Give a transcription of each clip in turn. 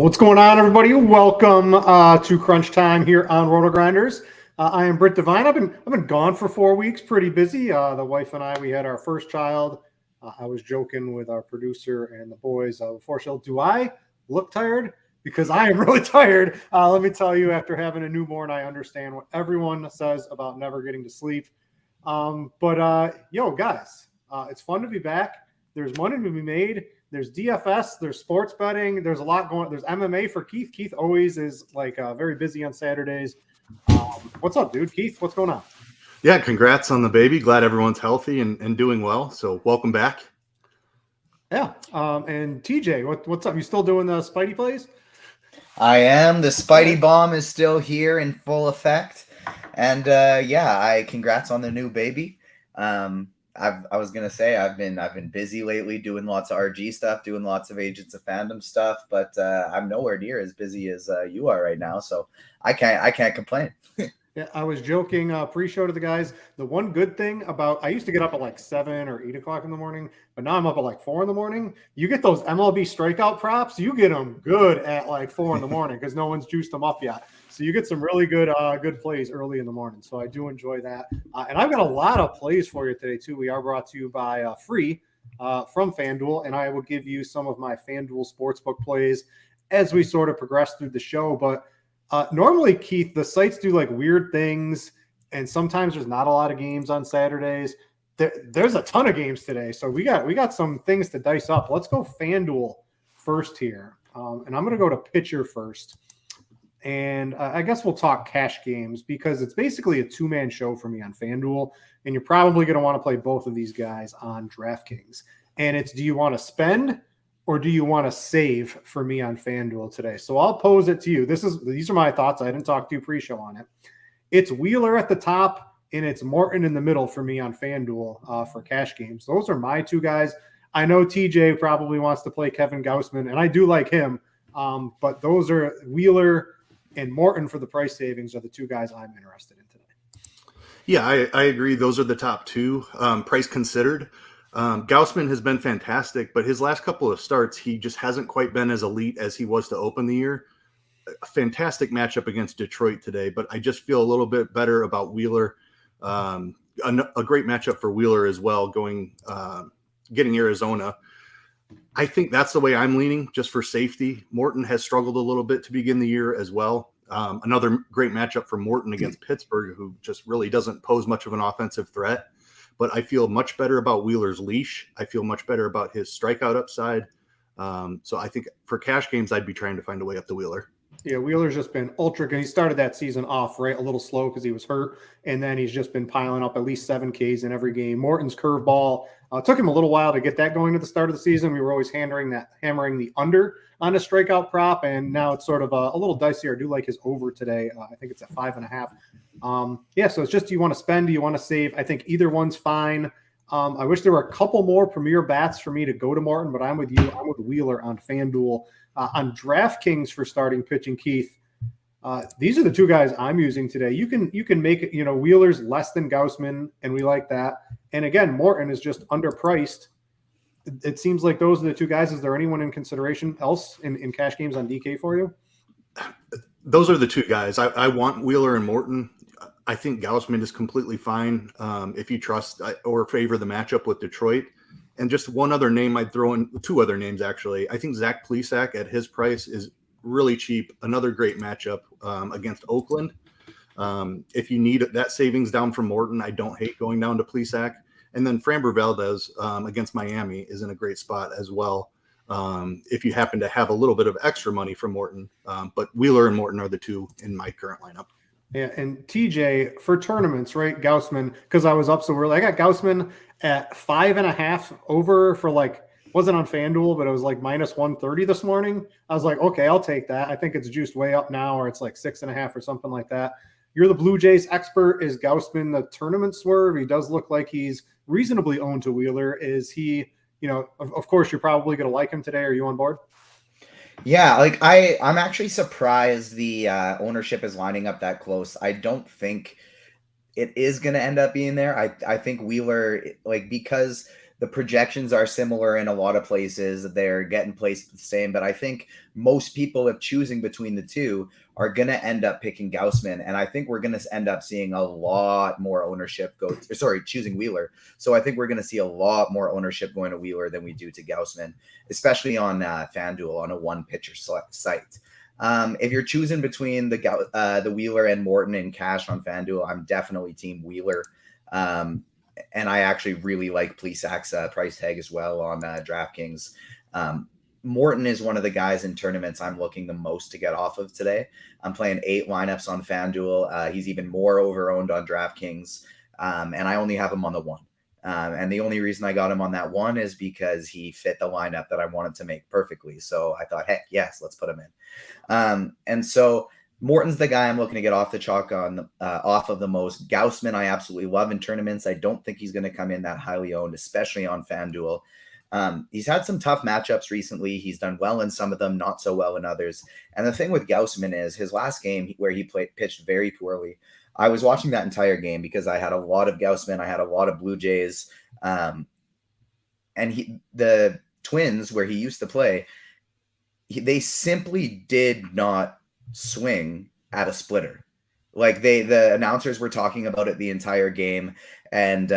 What's going on, everybody? Welcome to Crunch Time here on RotoGrinders. I am Britt Devine. I've been gone for 4 weeks, pretty busy. The wife and I, we had our first child. I was joking with our producer and the boys before show. Do I look tired? Because I am really tired. Let me tell you, after having a newborn, I understand what everyone says about never getting to sleep. Yo, guys, it's fun to be back. There's money to be made. There's DFS, there's sports betting, there's a lot going on. There's MMA for Keith. Keith always is very busy on Saturdays. What's up, dude? Keith, what's going on? Yeah, congrats on the baby. Glad everyone's healthy and doing well. So welcome back. Yeah. And TJ, what's up? You still doing the Spidey plays? I am. The Spidey bomb is still here in full effect. And I congrats on the new baby. I was gonna say I've been busy lately doing lots of RG stuff, doing lots of Agents of Fandom stuff, but I'm nowhere near as busy as you are right now, so I can't complain. Yeah, I was joking pre-show to the guys. The one good thing about I used to get up at like 7 or 8 o'clock in the morning, but now I'm up at like 4 in the morning. You get those MLB strikeout props, you get them good at like 4 in the morning because no one's juiced them up yet. So you get some really good plays early in the morning. So I do enjoy that. And I've got a lot of plays for you today too. We are brought to you by Free from Fanduel, and I will give you some of my Fanduel Sportsbook plays as we sort of progress through the show. But normally, Keith, the sites do like weird things, and sometimes there's not a lot of games on Saturdays. There's a ton of games today, so we got some things to dice up. Let's go Fanduel first here, and I'm going to go to pitcher first. And I guess we'll talk cash games because it's basically a two-man show for me on FanDuel, and you're probably going to want to play both of these guys on DraftKings. And it's, do you want to spend or do you want to save for me on FanDuel today? So I'll pose it to you. These are my thoughts. I didn't talk to you pre-show on it. It's Wheeler at the top, and it's Morton in the middle for me on FanDuel for cash games. Those are my two guys. I know TJ probably wants to play Kevin Gausman, and I do like him, but those are Wheeler and Morton for the price savings are the two guys I'm interested in today. Yeah, I agree. Those are the top two, price considered. Gausman has been fantastic, but his last couple of starts, he just hasn't quite been as elite as he was to open the year. A fantastic matchup against Detroit today, but I just feel a little bit better about Wheeler. A great matchup for Wheeler as well, getting Arizona. I think that's the way I'm leaning, just for safety. Morton has struggled a little bit to begin the year as well. Another great matchup for Morton against Pittsburgh, who just really doesn't pose much of an offensive threat. But I feel much better about Wheeler's leash. I feel much better about his strikeout upside. So I think for cash games, I'd be trying to find a way up to Wheeler. Yeah, Wheeler's just been ultra good. He started that season off a little slow because he was hurt, and then he's just been piling up at least 7 Ks in every game. Morton's curveball took him a little while to get that going at the start of the season. We were always hammering the under on a strikeout prop, and now it's sort of a little dicier. I do like his over today. I think it's at 5.5. So it's just, do you want to spend? Do you want to save? I think either one's fine. I wish there were a couple more premier bats for me to go to Morton, but I'm with you. I'm with Wheeler on FanDuel. On DraftKings for starting pitching, Keith, these are the two guys I'm using today. You can make it, Wheeler's less than Gausman, and we like that. And again, Morton is just underpriced. It seems like those are the two guys. Is there anyone in consideration else in cash games on DK for you? Those are the two guys. I want Wheeler and Morton. I think Gausman is completely fine if you trust or favor the matchup with Detroit. And just one other name I'd throw in, 2 other names actually. I think Zach Plesac at his price is really cheap. Another great matchup against Oakland. If you need that savings down from Morton, I don't hate going down to Plesac. And then Framber Valdez against Miami is in a great spot as well. If you happen to have a little bit of extra money from Morton. But Wheeler and Morton are the two in my current lineup. Yeah, and TJ for tournaments, right? Gausman, because I was up so early. I got Gausman at 5.5 over for wasn't on FanDuel, but it was like minus 130 this morning. I was like, okay, I'll take that. I think it's juiced way up now, or it's like 6.5 or something like that. You're the Blue Jays expert. Is Gausman the tournament swerve? He does look like he's reasonably owned to Wheeler. Is he, of course, you're probably going to like him today. Are you on board? Yeah, I'm actually surprised the ownership is lining up that close. I don't think it is going to end up being there. I think Wheeler, because The projections are similar in a lot of places. They're getting placed the same, but I think most people, if choosing between the two, are going to end up picking Gaussman. And I think we're going to end up seeing a lot more ownership choosing Wheeler. So I think we're going to see a lot more ownership going to Wheeler than we do to Gaussman, especially on Fanduel on a one pitcher site. If you're choosing between the Wheeler and Morton in cash on Fanduel, I'm definitely team Wheeler. And I actually really like Plesac's price tag as well on DraftKings. Morton is one of the guys in tournaments I'm looking the most to get off of today. I'm playing 8 lineups on FanDuel. He's even more over-owned on DraftKings, and I only have him on the one. And the only reason I got him on that one is because he fit the lineup that I wanted to make perfectly. So I thought, heck, yes, let's put him in. And so Morton's the guy I'm looking to get off the chalk on, off of the most. Gaussman, I absolutely love in tournaments. I don't think he's going to come in that highly owned, especially on FanDuel. He's had some tough matchups recently. He's done well in some of them, not so well in others. And the thing with Gaussman is his last game where he pitched very poorly. I was watching that entire game because I had a lot of Gaussman. I had a lot of Blue Jays. And the Twins, where he used to play, they simply did not swing at a splitter. Like the announcers were talking about it the entire game. And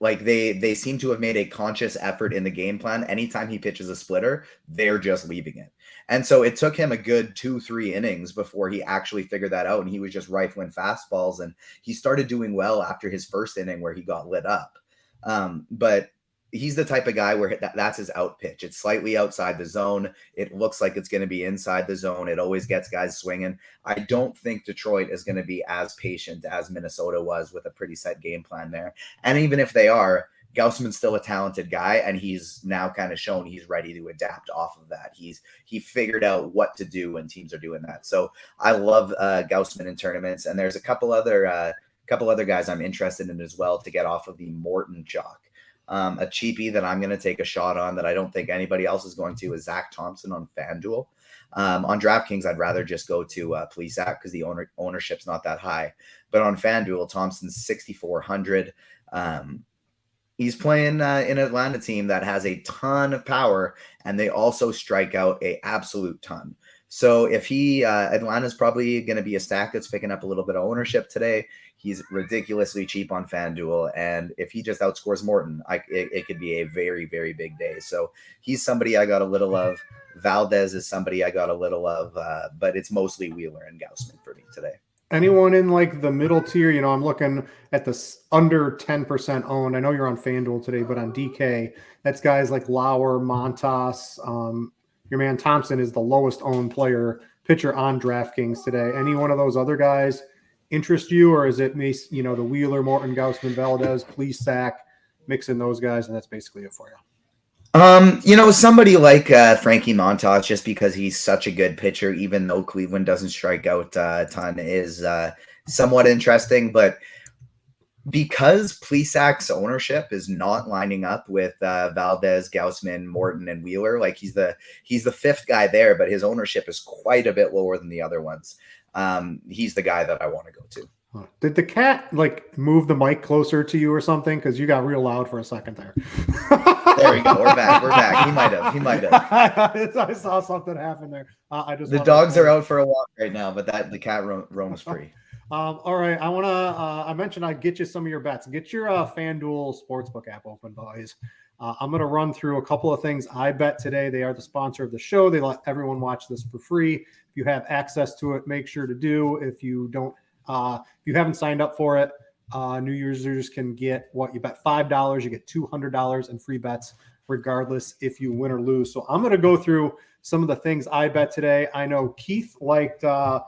they seem to have made a conscious effort in the game plan. Anytime he pitches a splitter, they're just leaving it. And so it took him a good 2-3 innings before he actually figured that out. And he was just rifling fastballs. And he started doing well after his first inning where he got lit up. But he's the type of guy where that's his out pitch. It's slightly outside the zone. It looks like it's going to be inside the zone. It always gets guys swinging. I don't think Detroit is going to be as patient as Minnesota was with a pretty set game plan there. And even if they are, Gaussman's still a talented guy, and he's now kind of shown he's ready to adapt off of that. He figured out what to do when teams are doing that. So I love Gaussman in tournaments, and there's a couple other guys I'm interested in as well to get off of the Morton chalk. A cheapie that I'm going to take a shot on that I don't think anybody else is going to is Zach Thompson on FanDuel. On DraftKings, I'd rather just go to Plesac because the ownership's not that high. But on FanDuel, Thompson's 6,400. He's playing in an Atlanta team that has a ton of power, and they also strike out a absolute ton. So if Atlanta's probably going to be a stack that's picking up a little bit of ownership today. He's ridiculously cheap on FanDuel, and if he just outscores Morton, it could be a very, very big day. So he's somebody I got a little of. Valdez is somebody I got a little of, but it's mostly Wheeler and Gaussman for me today. Anyone in like the middle tier, I'm looking at this under 10% owned. I know you're on FanDuel today, but on DK, that's guys like Lauer, Montas. Your man Thompson is the lowest owned pitcher on DraftKings today. Any one of those other guys interest you, or is it me, the Wheeler, Morton, Gaussman, Valdez, Plesac, mixing those guys, and that's basically it for you? Somebody like Frankie Montas, just because he's such a good pitcher, even though Cleveland doesn't strike out a ton, is somewhat interesting. But because Plesac's ownership is not lining up with Valdez, Gaussman, Morton, and Wheeler, like he's the fifth guy there, but his ownership is quite a bit lower than the other ones. He's the guy that I want to go to. Did the cat move the mic closer to you or something? Because you got real loud for a second there. There we go. We're back. He might have. I saw something happen there. The dogs are out for a walk right now, but the cat roams free. All right. I mentioned I'd get you some of your bets. Get your FanDuel Sportsbook app open, boys. I'm going to run through a couple of things I bet today. They are the sponsor of the show. They let everyone watch this for free. If you have access to it, make sure to do. If you don't, if you haven't signed up for it, new users can get what you bet $5. You get $200 in free bets, regardless if you win or lose. So I'm going to go through some of the things I bet today. I know Keith liked an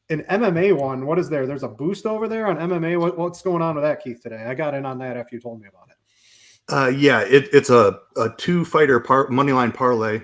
MMA one. What is there? There's a boost over there on MMA. What's going on with that, Keith, today? I got in on that after you told me about it. It's a 2-fighter moneyline parlay.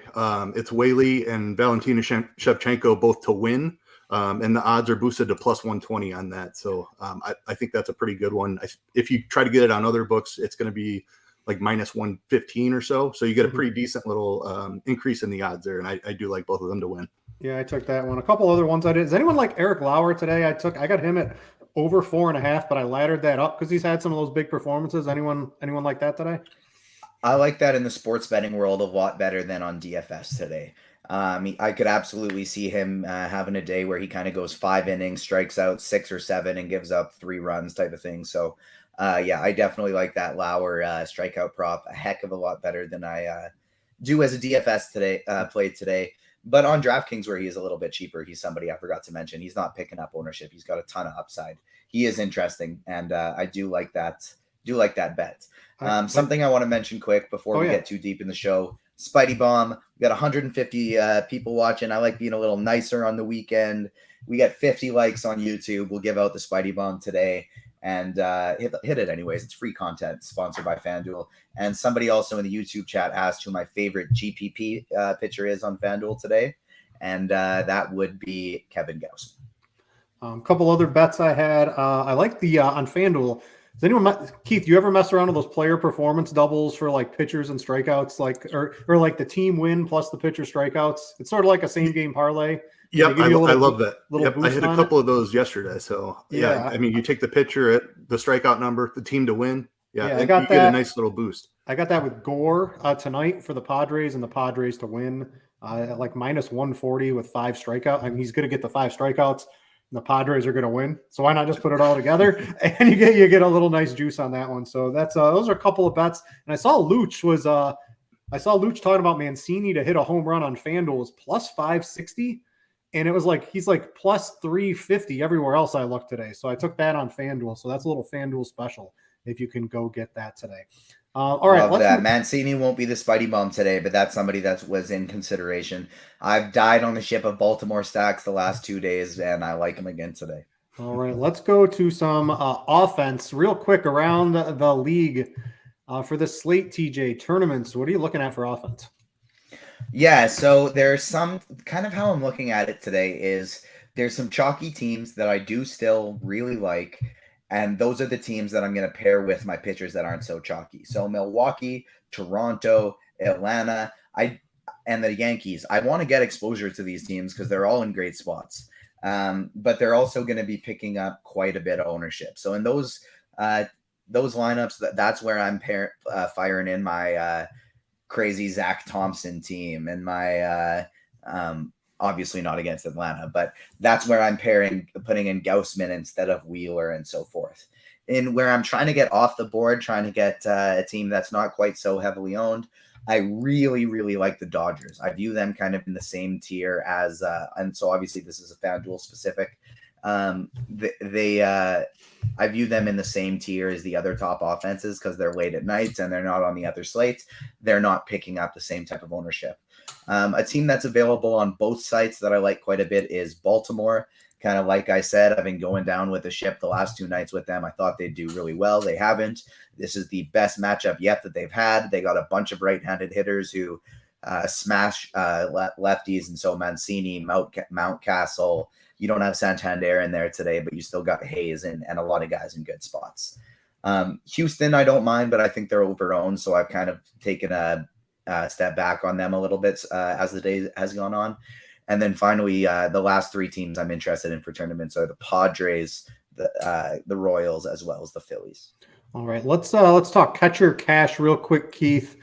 It's Whaley and Valentina Shevchenko both to win. And the odds are boosted to plus 120 on that. So I think that's a pretty good one. If you try to get it on other books, it's going to be like minus 115 or so. So you get a pretty decent little increase in the odds there. And I do like both of them to win. Yeah, I took that one. A couple other ones I did. Is anyone like Eric Lauer today? I got him at over 4.5, but I laddered that up because he's had some of those big performances. Anyone like that today? I like that in the sports betting world a lot better than on DFS today. I could absolutely see him having a day where he kind of goes 5 innings, strikes out 6 or 7, and gives up 3 runs type of thing. So, yeah, I definitely like that Lauer strikeout prop a heck of a lot better than I do as a DFS today play today. But on DraftKings, where he is a little bit cheaper, he's somebody I forgot to mention. He's not picking up ownership. He's got a ton of upside. He is interesting, and I do like that. Bet. Something I want to mention quick before we get too deep in the show. Spidey Bomb. We got 150 people watching. I like being a little nicer on the weekend. We got 50 likes on YouTube. We'll give out the Spidey Bomb today. And hit it anyways. It's free content, sponsored by Fanduel. And somebody also in the YouTube chat asked who my favorite GPP pitcher is on Fanduel today. And that would be Kevin Gauss. A couple other bets I had. I like the on Fanduel. Does anyone, Keith, you ever mess around with those player performance doubles for like pitchers and strikeouts, like or like the team win plus the pitcher strikeouts? It's sort of like a same game parlay. Yep, I love that. Yep, I hit a couple of those yesterday. So yeah, I mean, you take the pitcher at the strikeout number, the team to win. Yeah, I got you that. Get a nice little boost. I got that with Gore tonight for the Padres and the Padres to win at like minus 140 with 5 strikeouts. I mean, he's going to get the 5 strikeouts. The Padres are going to win, so why not just put it all together and you get a little nice juice on that one. So that's those are a couple of bets. And I saw Luch talking about Mancini to hit a home run on FanDuel was plus 560, and it was like he's like plus 350 everywhere else I looked today. So I took that on FanDuel. So that's a little FanDuel special if you can go get that today. All right, love that. Mancini won't be the Spidey Bomb today, but that's somebody that was in consideration. I've died on the ship of Baltimore stacks the last 2 days, and I like him again today. All right, let's go to some offense real quick around the league for the Slate TJ tournaments. What are you looking at for offense? Yeah, so there's some kind of how I'm looking at it today is there's some chalky teams that I do still really like. And those are the teams that I'm going to pair with my pitchers that aren't so chalky. So Milwaukee, Toronto, Atlanta, and the Yankees. I want to get exposure to these teams because they're all in great spots. But they're also going to be picking up quite a bit of ownership. So in those lineups, that's where I'm firing in my crazy Zach Thompson team and my obviously not against Atlanta, but that's where I'm putting in Gaussman instead of Wheeler and so forth. In where I'm trying to get off the board, trying to get a team that's not quite so heavily owned, I really, really like the Dodgers. I view them kind of in the same tier as, and so obviously this is a FanDuel specific. I view them in the same tier as the other top offenses because they're late at nights and they're not on the other slates. They're not picking up the same type of ownership. A team that's available on both sites that I like quite a bit is Baltimore. Kind of like I said, I've been going down with the ship the last 2 nights with them. I thought they'd do really well. They haven't. This is the best matchup yet that they've had. They got a bunch of right-handed hitters who smash lefties, and so Mancini, Mountcastle. You don't have Santander in there today, but you still got Hayes and a lot of guys in good spots. Houston, I don't mind, but I think they're overowned, so I've kind of taken a step back on them a little bit as the day has gone on. And then finally, the last 3 teams I'm interested in for tournaments are the Padres, the Royals, as well as the Phillies. All right, let's talk catcher cash real quick, Keith.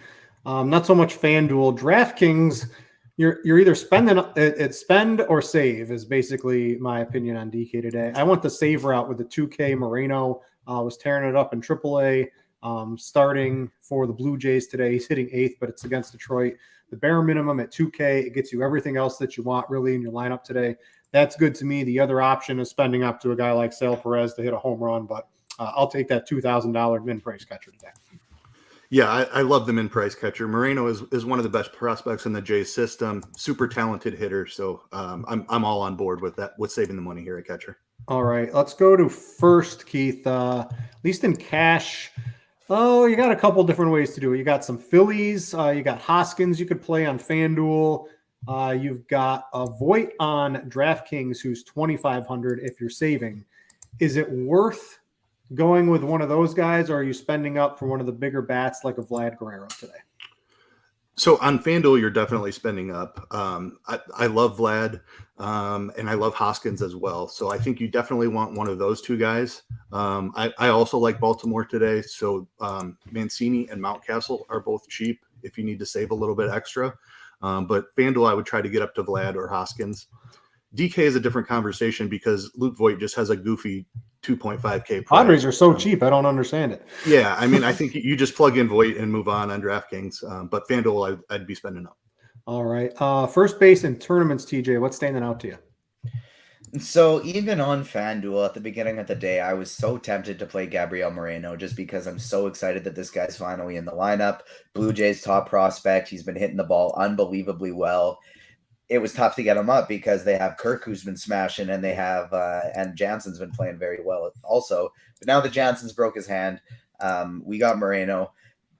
Not so much FanDuel. DraftKings, you're either spend or save is basically my opinion on DK today. I went the save route with the 2K. Moreno was tearing it up in AAA. Starting for the Blue Jays today. He's hitting 8th, but it's against Detroit. The bare minimum at 2K, it gets you everything else that you want really in your lineup today. That's good to me. The other option is spending up to a guy like Sale Perez to hit a home run, but I'll take that $2,000 min price catcher today. Yeah, I love the min price catcher. Moreno is one of the best prospects in the Jays system. Super talented hitter, so I'm all on board with that. With saving the money here at catcher. All right, let's go to first, Keith. At least in cash. Oh, you got a couple different ways to do it. You got some Phillies. You got Hoskins you could play on FanDuel. You've got a Voit on DraftKings who's $2,500 if you're saving. Is it worth going with one of those guys, or are you spending up for one of the bigger bats like a Vlad Guerrero today? So on FanDuel, you're definitely spending up. I love Vlad, and I love Hoskins as well. So I think you definitely want one of those two guys. I also like Baltimore today. So Mancini and Mountcastle are both cheap if you need to save a little bit extra. But FanDuel, I would try to get up to Vlad or Hoskins. DK is a different conversation because Luke Voigt just has a goofy 2.5K price. Padres are so cheap. I don't understand it. Yeah, I mean, I think you just plug in Voigt and move on DraftKings. But FanDuel, I'd be spending up. All right. First base in tournaments, TJ, what's standing out to you? So even on FanDuel at the beginning of the day, I was so tempted to play Gabriel Moreno just because I'm so excited that this guy's finally in the lineup. Blue Jays top prospect. He's been hitting the ball unbelievably well. It was tough to get him up because they have Kirk who's been smashing, and they have and Jansen's been playing very well also. But now that Jansen's broke his hand, we got Moreno.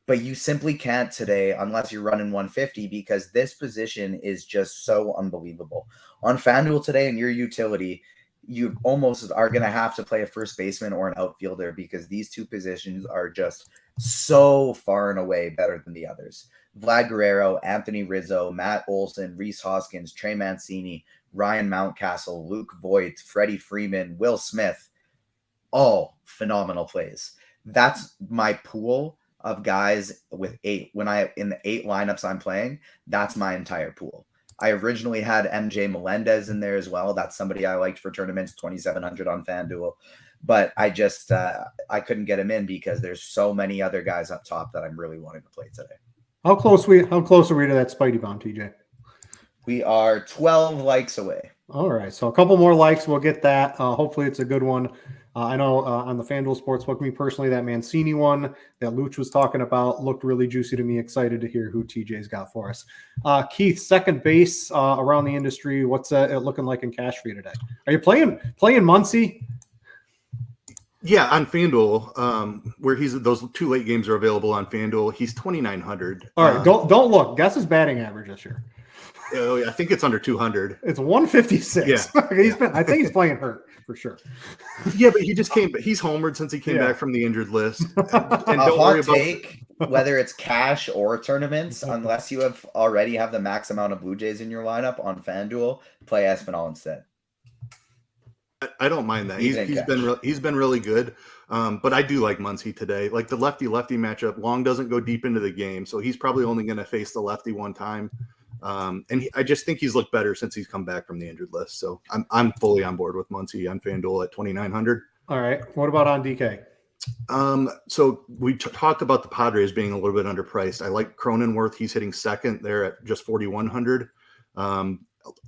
But you simply can't today unless you're running 150 because this position is just so unbelievable. On FanDuel today in your utility, you almost are going to have to play a first baseman or an outfielder because these two positions are just so far and away better than the others. Vlad Guerrero, Anthony Rizzo, Matt Olson, Rhys Hoskins, Trey Mancini, Ryan Mountcastle, Luke Voigt, Freddie Freeman, Will Smith, all phenomenal plays. That's my pool of guys with 8. When in the 8 lineups I'm playing, that's my entire pool. I originally had MJ Melendez in there as well. That's somebody I liked for tournaments, 2,700 on FanDuel. But I just I couldn't get him in because there's so many other guys up top that I'm really wanting to play today. How close are we to that Spidey bomb, TJ? We are 12 likes away. All right, so a couple more likes, we'll get that. Hopefully it's a good one. I know on the FanDuel Sportsbook, me personally, that Mancini one that Luch was talking about looked really juicy to me. Excited to hear who TJ's got for us. Keith, second base around the industry, what's it looking like in cash for you today? Are you playing Muncy? Yeah, on FanDuel, where those 2 late games are available on FanDuel, he's 2,900. All right, don't look. Guess his batting average this year. I think it's under 200. It's 156. Yeah. I think he's playing hurt for sure. Yeah, but he just came. He's homered since he came back from the injured list. And don't worry about whether it's cash or tournaments, unless you already have the max amount of Blue Jays in your lineup on FanDuel, play Espinal instead. I don't mind that. He's been really good. But I do like Muncy today. Like the lefty-lefty matchup, Long doesn't go deep into the game, so he's probably only going to face the lefty one time. I just think he's looked better since he's come back from the injured list. So I'm fully on board with Muncy on FanDuel at 2,900. All right. What about on DK? So we talked about the Padres being a little bit underpriced. I like Cronenworth. He's hitting second there at just 4,100.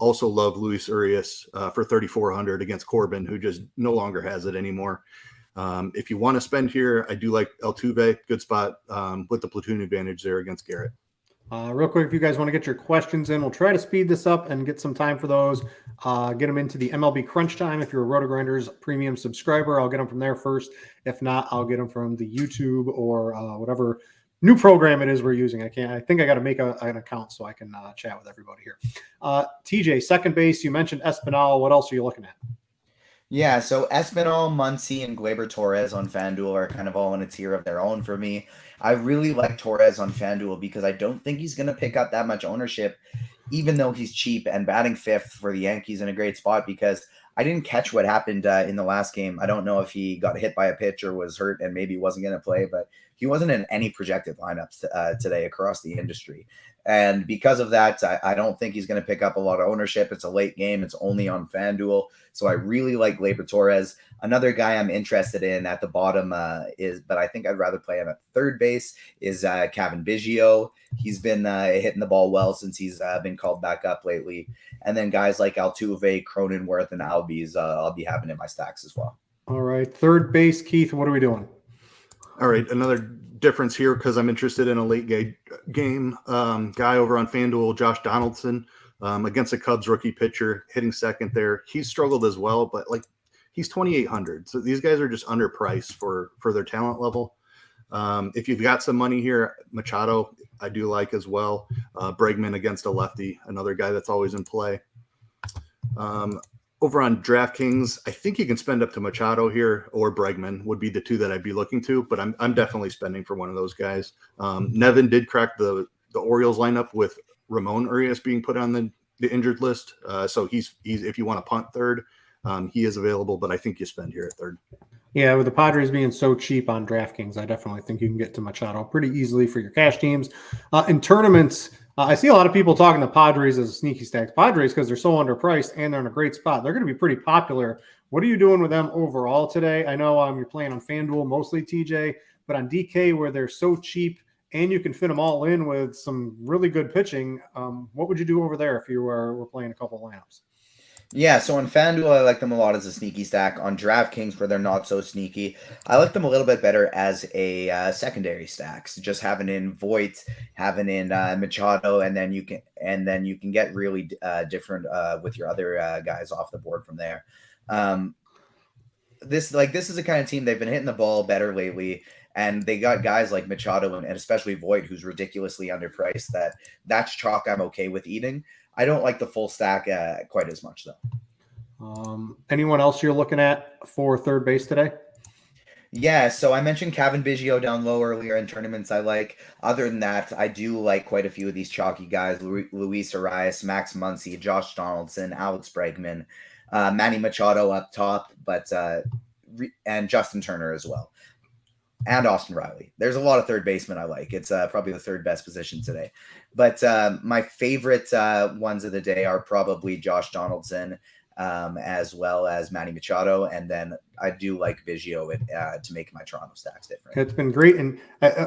Also love Luis Urias for 3,400 against Corbin, who just no longer has it anymore. If you want to spend here, I do like Altuve. Good spot with the platoon advantage there against Garrett. Real quick, if you guys want to get your questions in, we'll try to speed this up and get some time for those. Get them into the MLB Crunch Time. If you're a RotoGrinders premium subscriber, I'll get them from there first. If not, I'll get them from the YouTube or whatever new program it is we're using. I think I got to make an account so I can chat with everybody here. TJ, second base, you mentioned Espinal. What else are you looking at? Yeah, so Espinal, Muncy, and Gleyber Torres on FanDuel are kind of all in a tier of their own for me. I really like Torres on FanDuel because I don't think he's going to pick up that much ownership, even though he's cheap and batting 5th for the Yankees in a great spot because I didn't catch what happened in the last game. I don't know if he got hit by a pitch or was hurt and maybe wasn't going to play, but he wasn't in any projected lineups today across the industry. And because of that, I don't think he's going to pick up a lot of ownership. It's a late game. It's only on FanDuel. So I really like Gleyber Torres. Another guy I'm interested in at the bottom but I think I'd rather play him at third base, is Kevin Biggio. He's been hitting the ball well since he's been called back up lately. And then guys like Altuve, Cronenworth, and Albies, I'll be having in my stacks as well. All right. Third base, Keith, what are we doing? All right. Another difference here because I'm interested in a late game guy over on FanDuel, Josh Donaldson, against the Cubs rookie pitcher, hitting second there. He's struggled as well, but he's 2,800. So these guys are just underpriced for their talent level. If you've got some money here, Machado, I do like as well. Bregman against a lefty, another guy that's always in play. Over on DraftKings, I think you can spend up to Machado here, or Bregman would be the two that I'd be looking to, but I'm definitely spending for one of those guys. Nevin did crack the the Orioles lineup with Ramon Urias being put on the injured list. So he's if you want to punt third, he is available, but I think you spend here at third. Yeah, with the Padres being so cheap on DraftKings, I definitely think you can get to Machado pretty easily for your cash teams. In tournaments, I see a lot of people talking the Padres as a sneaky stack. Padres, because they're so underpriced and they're in a great spot, they're going to be pretty popular. What are you doing with them overall today? I know you're playing on Fanduel mostly, TJ, but on DK where they're so cheap and you can fit them all in with some really good pitching, what would you do over there if you were playing a couple lineups? Yeah, so on FanDuel, I like them a lot as a sneaky stack. On DraftKings, where they're not so sneaky, I like them a little bit better as a secondary stack. So just having in Voit, having in Machado, and then you can get really different with your other guys off the board from there. This is the kind of team they've been hitting the ball better lately, and they got guys like Machado and especially Voit, who's ridiculously underpriced. That's chalk I'm okay with eating. I don't like the full stack quite as much, though. Anyone else you're looking at for third base today? Yeah, so I mentioned Kevin Biggio down low earlier in tournaments I like. Other than that, I do like quite a few of these chalky guys. Luis Arias, Max Muncy, Josh Donaldson, Alex Bregman, Manny Machado up top, and Justin Turner as well. And Austin Riley. There's a lot of third basemen I like. It's probably the third best position today. But my favorite ones of the day are probably Josh Donaldson, as well as Manny Machado. And then I do like Biggio to make my Toronto stacks different. It's been great. And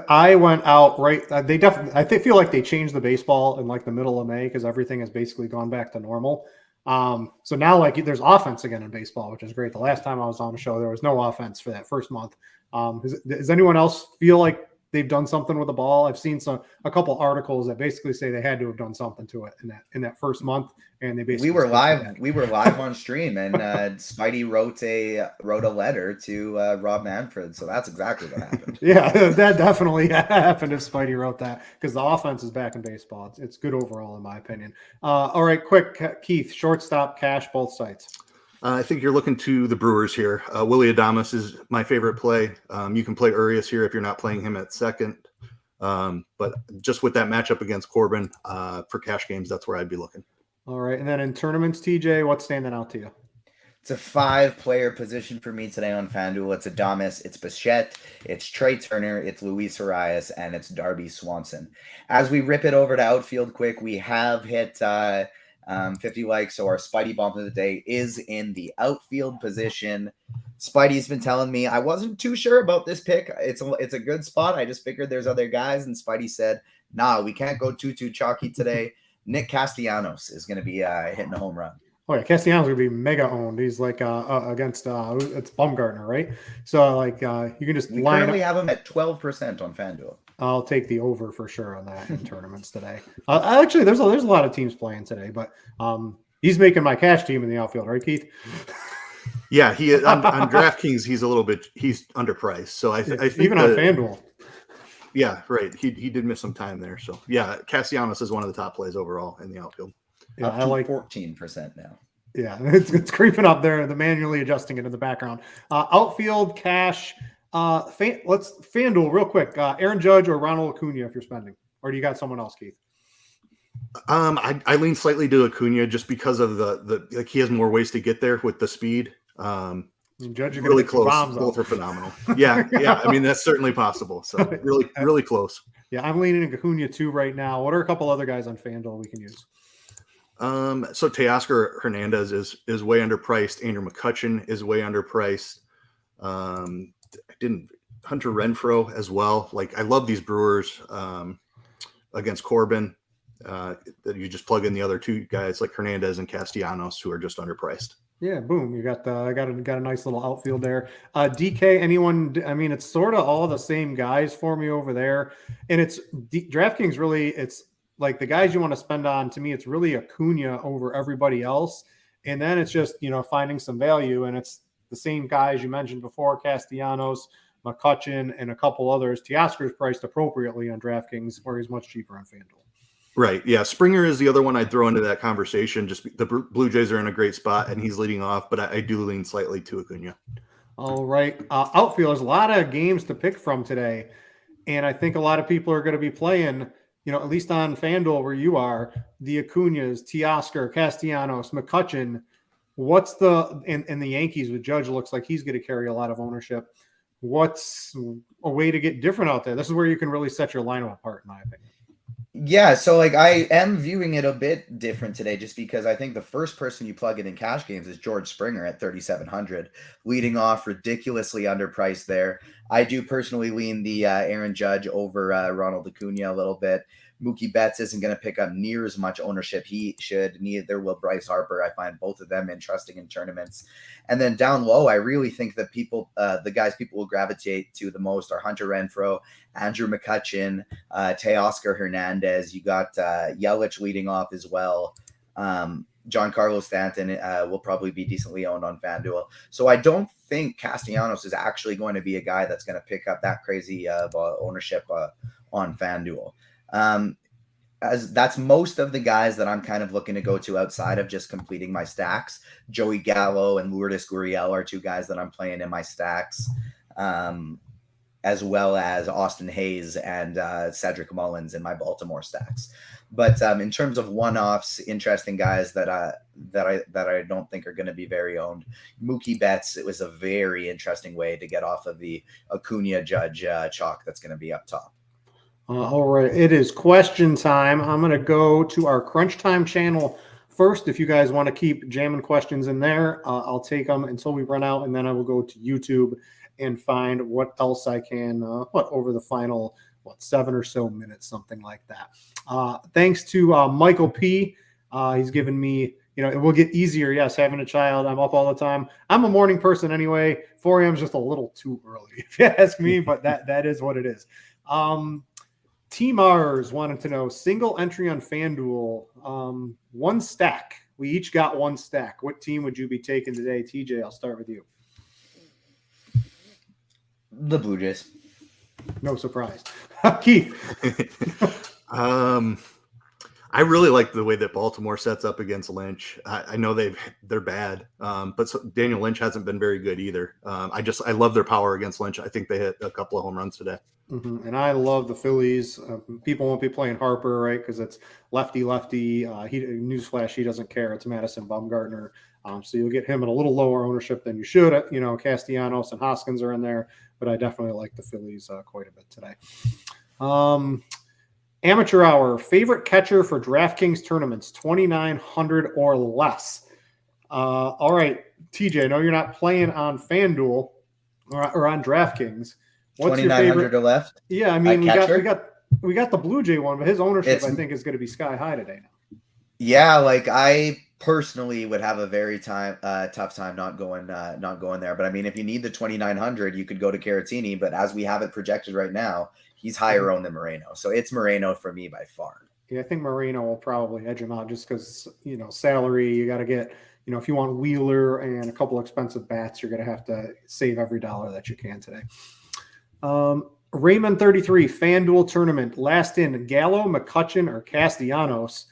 I went out right. They definitely, I feel like they changed the baseball in like the middle of May because everything has basically gone back to normal. So now like there's offense again in baseball, which is great. The last time I was on the show, there was no offense for that first month. Does anyone else feel like they've done something with the ball? I've seen a couple articles that basically say they had to have done something to it in that first month, and they basically we were live on stream, and Spidey wrote a letter to Rob Manfred, so that's exactly what happened. Yeah, that definitely happened if Spidey wrote that, because the offense is back in baseball. It's good overall in my opinion. All right, quick, Keith, shortstop, cash, both sites. I think you're looking to the Brewers here. Willie Adames is my favorite play. You can play Urias here if you're not playing him at second. But just with that matchup against Corbin for cash games, that's where I'd be looking. All right. And then in tournaments, TJ, what's standing out to you? It's a 5-player position for me today on FanDuel. It's Adames, it's Bichette, it's Trey Turner, it's Luis Arias, and it's Darby Swanson. As we rip it over to outfield quick, we have hit 50 likes, so our Spidey bomb of the day is in the outfield position. Spidey's been telling me I wasn't too sure about this pick. It's a good spot. I just figured there's other guys, and Spidey said, "Nah, we can't go too chalky today." Nick Castellanos is going to be hitting a home run. Oh yeah, Castellanos going to be mega owned. He's like against it's Bumgarner, right? So like you can just we currently have him at 12% on FanDuel. I'll take the over for sure on that in tournaments today. Actually, there's a lot of teams playing today, but he's making my cash team in the outfield, right, Keith? Yeah, he is, on DraftKings he's underpriced. So I think even on FanDuel. Yeah, right. He did miss some time there. So yeah, Castellanos is one of the top plays overall in the outfield. Yeah, I like 14% now. Yeah, it's creeping up there. The manually adjusting it in the background. Outfield cash. Let's FanDuel real quick. Aaron Judge or Ronald Acuna if you're spending, or do you got someone else, Keith? I lean slightly to Acuna just because of the like he has more ways to get there with the speed. Judge, really close. Both are phenomenal. Yeah. I mean that's certainly possible. So really close. Yeah, I'm leaning Acuna too right now. What are a couple other guys on FanDuel we can use? So Teoscar Hernandez is way underpriced. Andrew McCutchen is way underpriced. Hunter Renfroe as well. Like I love these Brewers against Corbin. That you just plug in the other two guys like Hernandez and Castellanos who are just underpriced. Yeah, boom! You got a nice little outfield there. DK, anyone? I mean, it's sort of all the same guys for me over there, and it's DraftKings. Really, it's like the guys you want to spend on. To me, it's really Acuna over everybody else, and then it's just finding some value, and it's the same guys you mentioned before: Castellanos, McCutchen, and a couple others. Teoscar's priced appropriately on DraftKings, where he's much cheaper on FanDuel. Right. Yeah. Springer is the other one I'd throw into that conversation. Just the Blue Jays are in a great spot and he's leading off, but I do lean slightly to Acuna. All right. Outfield, there's a lot of games to pick from today. And I think a lot of people are going to be playing at least on FanDuel where you are, the Acuñas, Teoscar, Castellanos, McCutchen. What's and the Yankees with Judge looks like he's going to carry a lot of ownership. What's a way to get different out there? This is where you can really set your lineup apart, in my opinion. Yeah, so like I am viewing it a bit different today just because I think the first person you plug in cash games is George Springer at 3,700, leading off ridiculously underpriced there. I do personally lean the Aaron Judge over Ronald Acuna a little bit. Mookie Betts isn't going to pick up near as much ownership he should. Neither will Bryce Harper. I find both of them interesting in tournaments. And then down low, I really think that the guys people will gravitate to the most are Hunter Renfroe, Andrew McCutchen, Teoscar Hernandez. You got Yelich leading off as well. Giancarlo Stanton will probably be decently owned on FanDuel. So I don't think Castellanos is actually going to be a guy that's going to pick up that crazy ownership on FanDuel. As that's most of the guys that I'm kind of looking to go to outside of just completing my stacks. Joey Gallo and Lourdes Gurriel are two guys that I'm playing in my stacks, as well as Austin Hayes and Cedric Mullins in my Baltimore stacks. But in terms of one-offs, interesting guys that I don't think are going to be very owned. Mookie Betts, it was a very interesting way to get off of the Acuna Judge chalk that's going to be up top. All right, it is question time. I'm going to go to our Crunch Time channel first. If you guys want to keep jamming questions in there, I'll take them until we run out, and then I will go to YouTube and find what else I can over the final 7 or so minutes, something like that. Thanks to Michael P. He's given me, it will get easier. Yes, having a child, I'm up all the time. I'm a morning person anyway. 4 a.m. is just a little too early, if you ask me, but that is what it is. T-Mars wanted to know single entry on FanDuel, one stack. We each got one stack. What team would you be taking today? TJ, I'll start with you. The Blue Jays. No surprise. Keith. I really like the way that Baltimore sets up against Lynch. I know they're bad, but Daniel Lynch hasn't been very good either. I love their power against Lynch. I think they hit a couple of home runs today. Mm-hmm. And I love the Phillies. People won't be playing Harper, right? Because it's lefty. Newsflash, he doesn't care. It's Madison Bumgarner. So you'll get him at a little lower ownership than you should. Castellanos and Hoskins are in there, but I definitely like the Phillies quite a bit today. Amateur Hour, favorite catcher for DraftKings tournaments, 2,900 or less. All right, TJ, I know you're not playing on FanDuel or on DraftKings. What's 2,900 or left? Yeah, I mean, we got the Blue Jay one, but his ownership, I think, is going to be sky high today now. Yeah, like I personally would have a very tough time not going there. But I mean, if you need the 2,900, you could go to Caratini. But as we have it projected right now, he's higher owned than Moreno. So it's Moreno for me by far. Yeah, I think Moreno will probably edge him out just because, salary, you got to get, if you want Wheeler and a couple expensive bats, you're going to have to save every dollar that you can today. Raymond 33, FanDuel tournament, last in, Gallo, McCutchen, or Castellanos.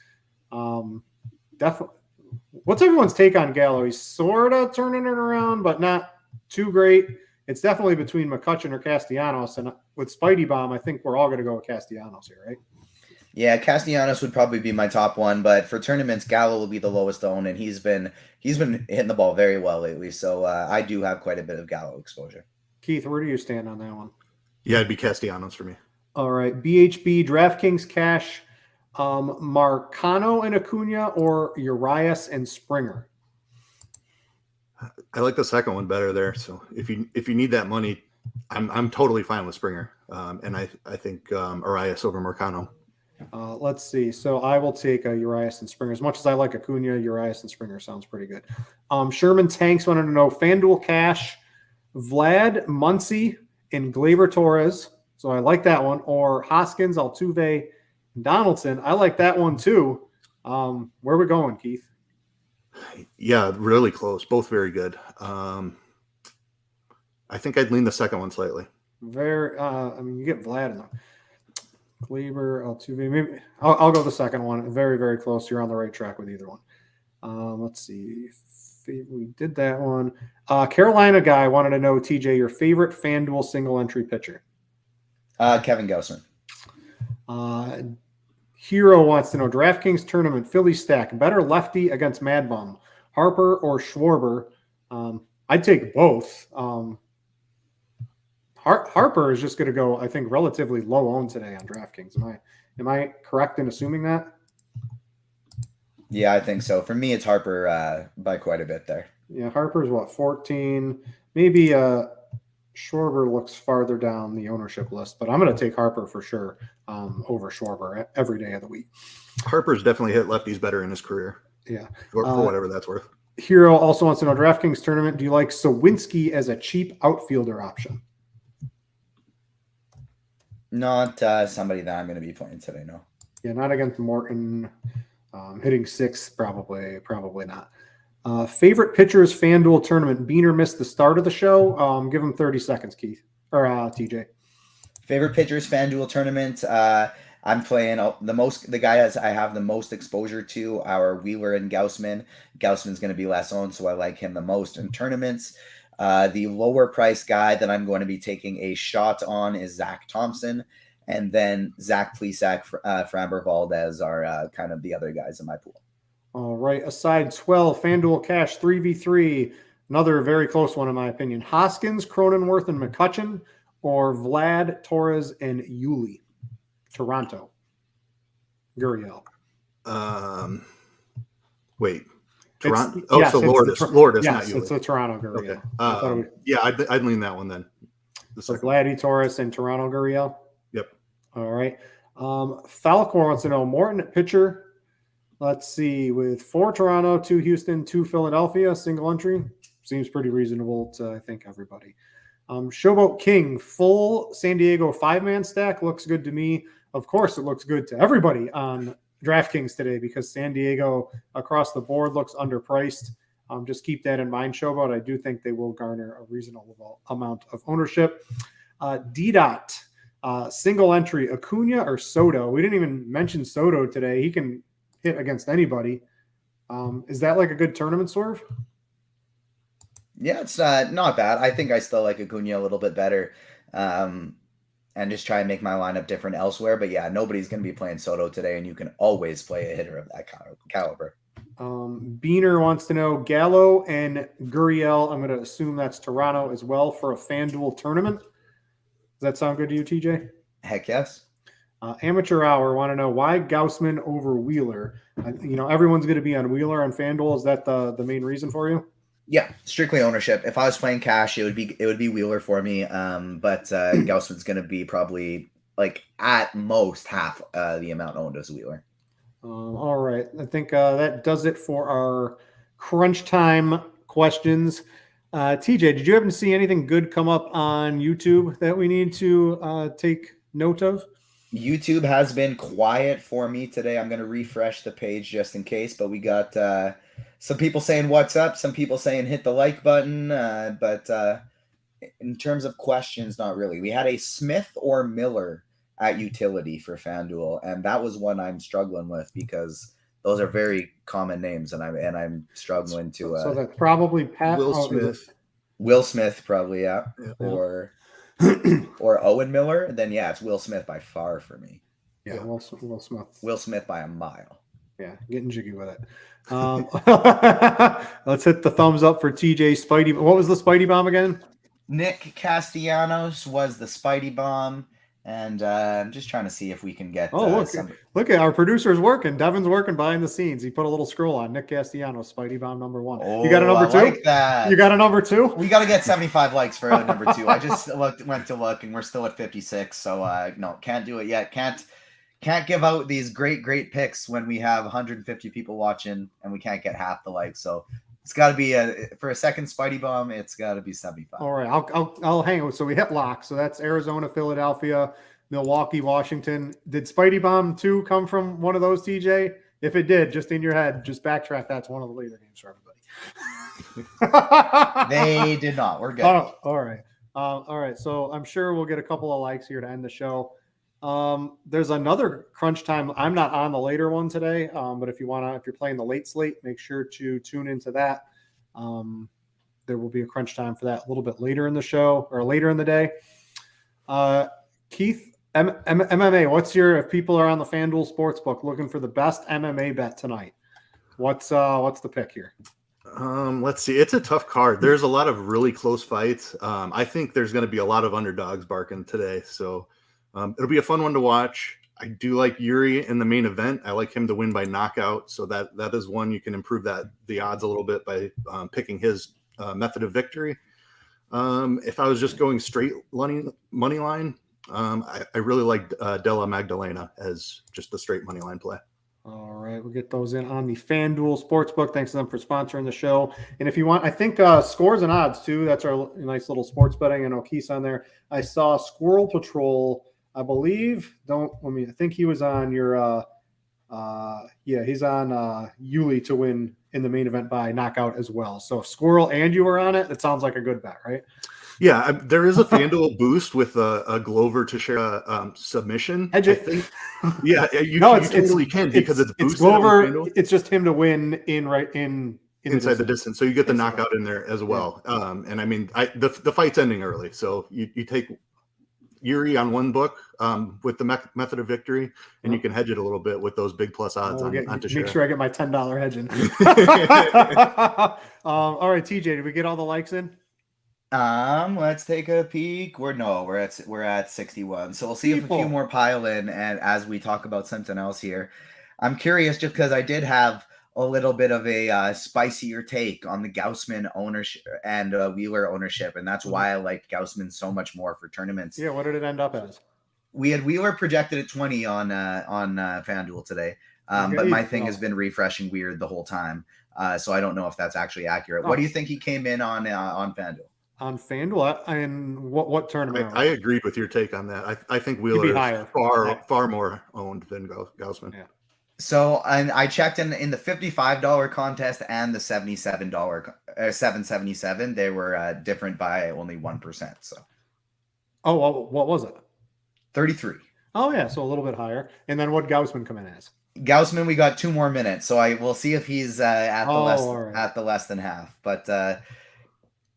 Definitely. What's everyone's take on Gallo? He's sort of turning it around, but not too great. It's definitely between McCutchen or Castellanos. And with Spidey Bomb, I think we're all going to go with Castellanos here, right? Yeah, Castellanos would probably be my top one, but for tournaments, Gallo will be the lowest owned, and he's been hitting the ball very well lately. So I do have quite a bit of Gallo exposure. Keith, where do you stand on that one? Yeah, it'd be Castellanos for me. All right, BHB, DraftKings Cash, Marcano and Acuna, or Urias and Springer? I like the second one better there. So if you need that money, I'm totally fine with Springer, and I think Urias over Marcano. Let's see. So I will take Urias and Springer. As much as I like Acuna, Urias and Springer sounds pretty good. Sherman Tanks wanted to know FanDuel Cash, Vlad, Muncy, and Gleyber Torres. So I like that one. Or Hoskins, Altuve, and Donaldson. I like that one too. Where are we going, Keith? Yeah, really close. Both very good. I think I'd lean the second one slightly. You get Vlad in there. Gleyber, Altuve. Maybe I'll go the second one. Very, very close. You're on the right track with either one. Let's see. We did that one. Carolina guy wanted to know, TJ, your favorite FanDuel single entry pitcher. Kevin Gausman. Hero wants to know DraftKings tournament Philly stack better lefty against Mad Bum, Harper or Schwarber. I'd take both. Harper is just going to go, I think, relatively low owned today on DraftKings. Am I correct in assuming that? Yeah, I think so. For me, it's Harper by quite a bit there. Yeah, Harper's what, 14? Maybe Schwarber looks farther down the ownership list, but I'm going to take Harper for sure over Schwarber every day of the week. Harper's definitely hit lefties better in his career. Yeah. For whatever that's worth. Hero also wants to know DraftKings tournament. Do you like Sawinski as a cheap outfielder option? Not somebody that I'm going to be playing today, no. Yeah, not against Morton. Hitting 6, probably not. Favorite pitchers Fanduel tournament. Beaner missed the start of the show. Give him 30 seconds, Keith or TJ. Favorite pitchers Fanduel tournament. I'm playing the guy I have the most exposure to, our Wheeler and Gaussman. Gaussman's going to be less owned, so I like him the most in tournaments. The lower price guy that I'm going to be taking a shot on is Zach Thompson. And then Zach Plesac, Framber Valdez are kind of the other guys in my pool. All right. Aside 12, FanDuel Cash 3v3. Another very close one, in my opinion. Hoskins, Cronenworth, and McCutcheon, or Vlad, Torres, and Yuli. Toronto. Gurriel. Wait. Toronto. Lourdes. Yes, not Yuli. It's a Toronto Gurriel. Okay. Yeah, I'd lean that one then. So Vladdy, Torres, and Toronto Gurriel. Yep. All right. Falcor wants to know Morton at pitcher. Let's see. With 4 Toronto, 2 Houston, 2 Philadelphia, single entry. Seems pretty reasonable to, I think, everybody. Showboat King, full San Diego 5-man stack. Looks good to me. Of course, it looks good to everybody on DraftKings today because San Diego across the board looks underpriced. Just keep that in mind, Showboat. I do think they will garner a reasonable amount of ownership. D-Dot, single entry, Acuna or Soto. We didn't even mention Soto today. He can hit against anybody. Is that like a good tournament swerve? Yeah, it's not bad. I think I still like Acuna a little bit better and just try and make my lineup different elsewhere. But yeah, nobody's going to be playing Soto today, and you can always play a hitter of that caliber. Beaner wants to know Gallo and Gurriel. I'm going to assume that's Toronto as well for a FanDuel tournament. Does that sound good to you, TJ? Heck yes. Amateur Hour want to know why Gaussman over Wheeler. Everyone's going to be on Wheeler on FanDuel. Is that the main reason for you? Yeah, strictly ownership. If I was playing cash, it would be Wheeler for me. But Gaussman's going to be probably like at most half the amount owned as Wheeler. All right. I think that does it for our crunch time questions. TJ, did you happen to see anything good come up on YouTube that we need to take note of? YouTube has been quiet for me today. I'm going to refresh the page just in case, but we got some people saying what's up, some people saying hit the like button, but in terms of questions, not really. We had a Smith or Miller at utility for FanDuel, and that was one I'm struggling with because those are very common names, and I'm struggling to. So that's probably Pat Smith. Will Smith, probably, yeah. Or Owen Miller. Then yeah, it's Will Smith by far for me. Yeah, Will Smith. Will Smith by a mile. Yeah, getting jiggy with it. Let's hit the thumbs up for TJ Spidey. What was the Spidey bomb again? Nick Castellanos was the Spidey bomb. And I'm just trying to see if we can get. Look at our producer's working. Devin's working behind the scenes. He put a little scroll on Nick Castellanos, Spidey bomb number 1. Oh, you got a number 2? Like that. You got a number 2? We got to get 75 likes for number 2. I just went to look, and we're still at 56. So no, can't do it yet. Can't give out these great picks when we have 150 people watching and we can't get half the likes. So it's got to be for a second Spidey bomb. It's got to be 75. All right, I'll hang on. So we hit lock. So that's Arizona, Philadelphia, Milwaukee, Washington. Did Spidey bomb 2 come from one of those, TJ? If it did, just in your head, just backtrack. That's one of the later games for everybody. They did not. We're good. All right. So I'm sure we'll get a couple of likes here to end the show. There's another crunch time. I'm not on the later one today, but if you're playing the late slate, make sure to tune into that. There will be a crunch time for that a little bit later in the show or later in the day. Keith, MMA. If people are on the Fanduel Sportsbook looking for the best MMA bet tonight, what's the pick here? Let's see. It's a tough card. There's a lot of really close fights. I think there's going to be a lot of underdogs barking today. So it'll be a fun one to watch. I do like Yuri in the main event. I like him to win by knockout. So that is one you can improve the odds a little bit by picking his method of victory. If I was just going straight money line, I really like Della Magdalena as just the straight money line play. All right, we'll get those in on the FanDuel Sportsbook. Thanks to them for sponsoring the show. And if you want, I think Scores and Odds too. That's our nice little sports betting and O'Keefe's on there. I saw Squirrel Patrol. I believe. I think he was on your. He's on Yuli to win in the main event by knockout as well. So if Squirrel and you were on it, it sounds like a good bet, right? Yeah, there is a FanDuel boost with a Glover to share a submission. I think. Yeah, you totally can because it's boosted. It's Glover. It's just him to win inside the distance. So you get the knockout in there as well. Yeah. And I mean, the fight's ending early, so you take Yuri on one book with the method of victory, and you can hedge it a little bit with those big plus odds on Teixeira. Make sure I get my $10 hedging. All right, TJ, did we get all the likes in? Let's take a peek. We're at 61. So we'll see if a few more pile in, and as we talk about something else here. I'm curious just because I did have a little bit of a spicier take on the Gaussman ownership and Wheeler ownership, and that's why I like Gaussman so much more for tournaments. Yeah, what did it end up as? We had Wheeler projected at 20 on FanDuel today, but my thing has been refreshing weird the whole time, so I don't know if that's actually accurate. What do you think he came in on FanDuel? On FanDuel, and what tournament? I agreed with your take on that. I think Wheeler is far more owned than Gaussman. Yeah. So, and I checked in the $55 contest and the $77 $777. They were different by only 1%. So, what was it? 33. Oh yeah, so a little bit higher. And then what Gaussman come in as? Gaussman, we got 2 more minutes, so we'll see if he's at the less than half. But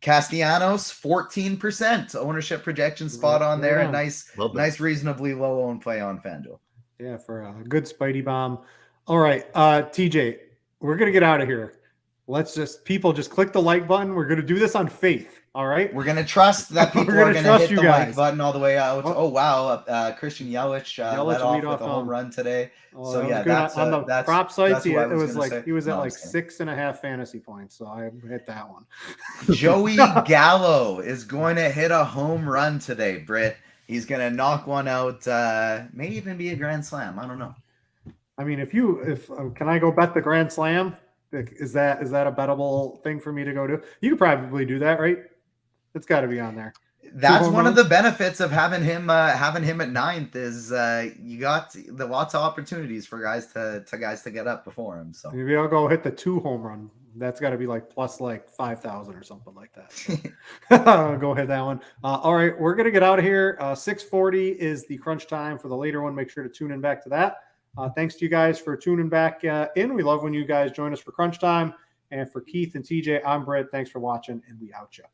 Castellanos 14% ownership projection spot on there. A nice, reasonably low owned play on FanDuel. Yeah, for a good Spidey bomb. All right, TJ, we're gonna get out of here. People just click the like button. We're gonna do this on faith. All right, we're gonna trust that people are gonna hit the like button all the way out. Oh wow, Christian Yelich led off with a home run today. So yeah, that's on the prop sites. He was at like 6.5 fantasy points. So I hit that one. Joey Gallo is going to hit a home run today, Britt. He's going to knock one out, may even be a grand slam. I don't know. I mean, can I go bet the grand slam? Is that a bettable thing for me to go do? You could probably do that, right? It's got to be on there. That's one of the benefits of having him at ninth is you got lots of opportunities for guys to get up before him. So maybe I'll go hit the 2 home run. That's got to be like plus like 5,000 or something like that. So go hit that one. All right, we're gonna get out of here. 6:40 is the crunch time for the later one. Make sure to tune in back to that. Thanks to you guys for tuning back in. We love when you guys join us for crunch time. And for Keith and TJ, I'm Britt. Thanks for watching, and we out ya.